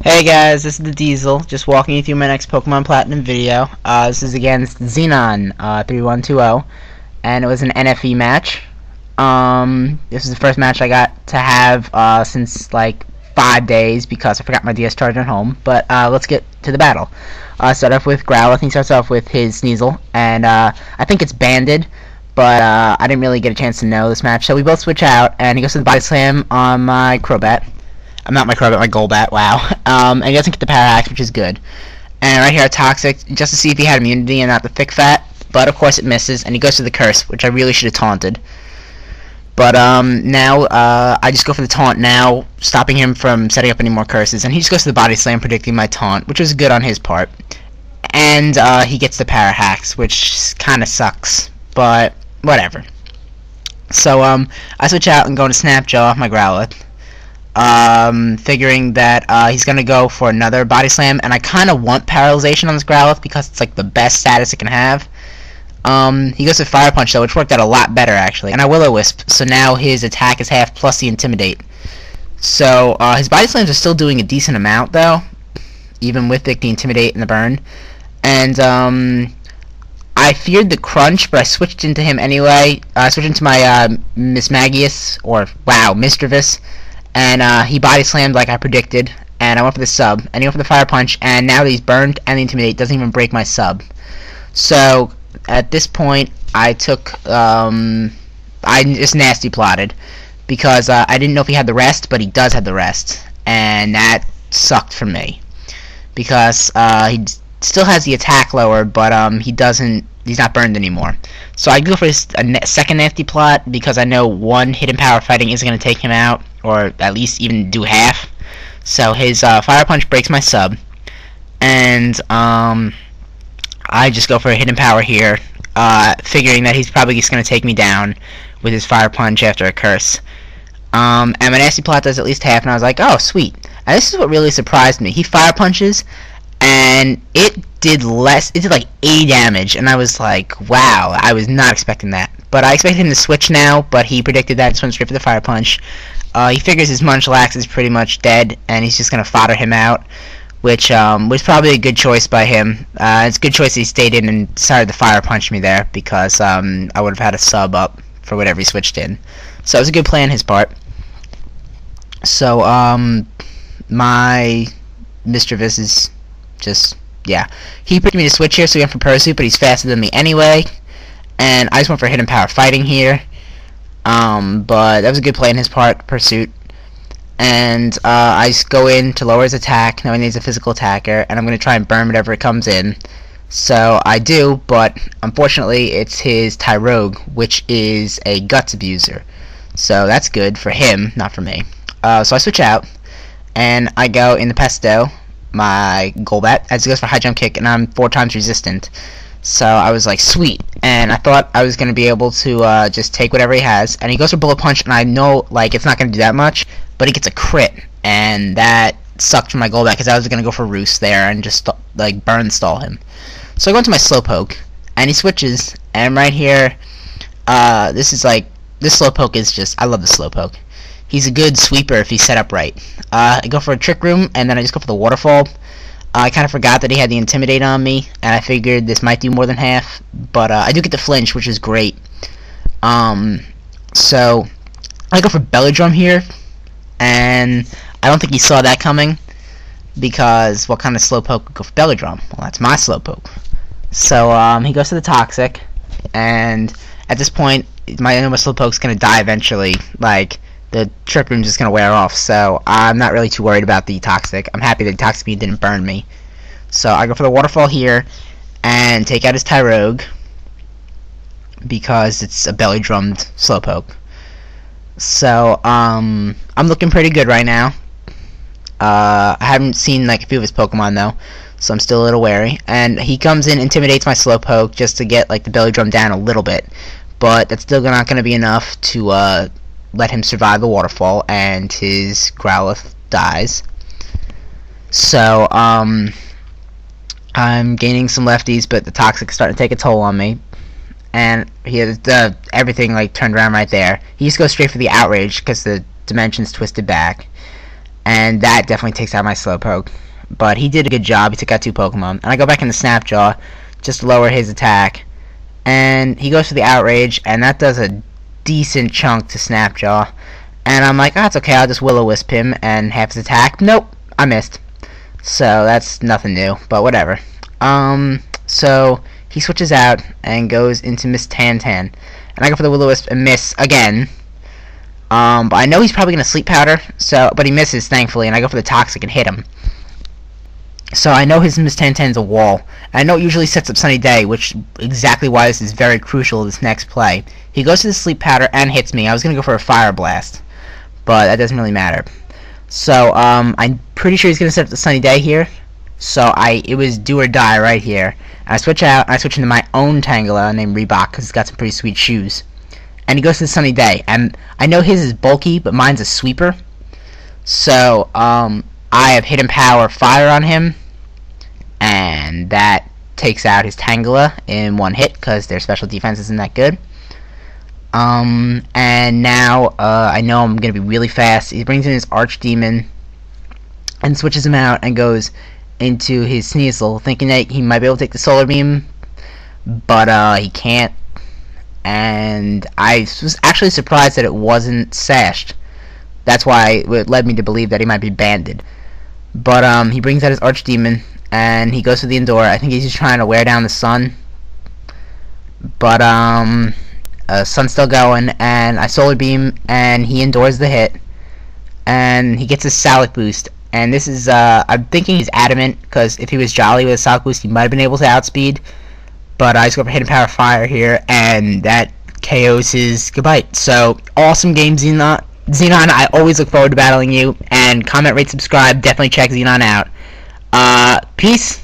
Hey guys, this is the Diesel, just walking you through my next Pokemon Platinum video. This is against XENON3120, and it was an NFE match. This is the first match I got to have since like 5 days because I forgot my DS charger at home. But let's get to the battle. Start off with Growl. I think he starts off with his Sneasel, and I think it's banded, but I didn't really get a chance to know this match. So we both switch out, and he goes to the Body Slam on my Crobat. I'm not my Crobat, my Golbat, wow. And he doesn't get the Power Axe, which is good. And right here, Toxic, just to see if he had immunity and not the Thick Fat. But of course it misses, and he goes to the Curse, which I really should have taunted. But now I just go for the taunt now, stopping him from setting up any more curses. And he just goes to the Body Slam, predicting my taunt, which was good on his part. And he gets the Power Hacks, which kind of sucks, but whatever. So I switch out and go to Snapjaw, my Growlithe. Figuring that he's gonna go for another Body Slam, and I kind of want Paralyzation on this Growlithe because it's like the best status it can have. He goes to Fire Punch though, which worked out a lot better actually, and I Will-O-Wisp, so now his attack is half plus the Intimidate. So his Body Slams are still doing a decent amount though, even with the Intimidate and the Burn. And I feared the Crunch, but I switched into him anyway. I switched into my Mismagius, or wow, Misdreavus. And he Body Slammed like I predicted, and I went for the sub, and he went for the Fire Punch, and now that he's burned and the Intimidate, doesn't even break my sub. So at this point, I took, I just nasty plotted, because I didn't know if he had the rest, but he does have the rest, and that sucked for me, because he still has the attack lowered, but he's not burned anymore. So I go for a second nasty plot, because I know one hidden power fighting isn't going to take him out, or at least even do half. So his Fire Punch breaks my sub, and I just go for a hidden power here, figuring that he's probably just going to take me down with his Fire Punch after a Curse. And my nasty plot does at least half, and I was like, oh sweet. And this is what really surprised me. He Fire Punches, and it did less. It did like 80 damage, and I was like, wow, I was not expecting that. But I expected him to switch now, but he predicted that, just went straight for the Fire Punch. He figures his Munchlax is pretty much dead, and he's just going to fodder him out, which was probably a good choice by him. It's a good choice he stayed in and decided to Fire Punch me there, because I would have had a sub up for whatever he switched in. So it was a good play on his part. So, my Misdreavus is just, yeah. He picked me to switch here, so he went for Pursuit, but he's faster than me anyway. And I just went for Hidden Power Fighting here. But that was a good play on his part, Pursuit. And I just go in to lower his attack, knowing he's a physical attacker, and I'm going to try and burn whatever it comes in. So I do, but unfortunately it's his Tyrogue, which is a Guts Abuser. So that's good for him, not for me. So I switch out, and I go in the Pesto, my Golbat, as he goes for High Jump Kick, and I'm 4 times resistant. So I was like, sweet, and I thought I was going to be able to just take whatever he has, and he goes for Bullet Punch, and I know, like, it's not going to do that much, but he gets a crit, and that sucked for my Golbat, because I was going to go for Roost there, and just, like, burn stall him. So I go into my Slowpoke, and he switches, and right here, this is like, this Slowpoke is just, I love the Slowpoke. He's a good sweeper if he's set up right. I go for a Trick Room, and then I just go for the Waterfall. I kind of forgot that he had the Intimidate on me, and I figured this might do more than half, but I do get the Flinch, which is great. So I go for Belly Drum here, and I don't think he saw that coming, because what kind of Slowpoke would go for Belly Drum? Well, that's my Slowpoke. So he goes to the Toxic, and at this point, my Slowpoke's going to die eventually. Like, the Trick Room's just going to wear off, so I'm not really too worried about the Toxic. I'm happy that the Toxic Beam didn't burn me. So I go for the Waterfall here, and take out his Tyrogue, because it's a belly-drummed Slowpoke. So, I'm looking pretty good right now. I haven't seen, like, a few of his Pokemon, though, so I'm still a little wary. And he comes in, intimidates my Slowpoke, just to get, like, the belly drum down a little bit. But that's still not going to be enough to, let him survive the Waterfall, and his Growlithe dies. So, I'm gaining some lefties, but the Toxic's starting to take a toll on me. And he has everything, like, turned around right there. He just goes straight for the Outrage, because the dimension's twisted back. and that definitely takes out my Slowpoke. But he did a good job. He took out 2 Pokemon. And I go back into Snapjaw just to lower his attack, and he goes for the Outrage, and that does a decent chunk to Snapjaw. And I'm like, oh, it's okay, I'll just Will-O-Wisp him and half his attack. Nope, I missed. So that's nothing new, but whatever. So he switches out and goes into Miss Tantan, and I go for the Will-O-Wisp and miss again. But I know he's probably gonna Sleep Powder, but he misses, thankfully, and I go for the Toxic and hit him. So I know his Miss Tantan's a wall. I know it usually sets up Sunny Day, which exactly why this is very crucial this next play. He goes to the Sleep Powder and hits me. I was gonna go for a Fire Blast, but that doesn't really matter. So I'm pretty sure he's gonna set up the Sunny Day here. So it was do or die right here. I switch out. I switch into my own Tangela named Reebok because it's got some pretty sweet shoes. And he goes to the Sunny Day. And I know his is bulky, but mine's a sweeper. So I have Hidden Power Fire on him, and that takes out his Tangela in 1 hit because their special defense isn't that good. And now I know I'm gonna be really fast. He brings in his Archdemon and switches him out and goes into his Sneasel, thinking that he might be able to take the Solar Beam, but he can't. And I was actually surprised that it wasn't sashed. That's why it led me to believe that he might be banded. But he brings out his Archdemon and he goes to the Endure. I think he's just trying to wear down the Sun. But Sun's still going, and I Solar Beam and he endures the hit. And he gets a Salic boost. And this is, I'm thinking he's Adamant, because if he was Jolly with a Salic boost, he might have been able to outspeed. But I just go for Hidden Power Fire here, and that KOs his Gabite. So, awesome game, Xenon. I always look forward to battling you. And comment, rate, subscribe. Definitely check Xenon out. Peace.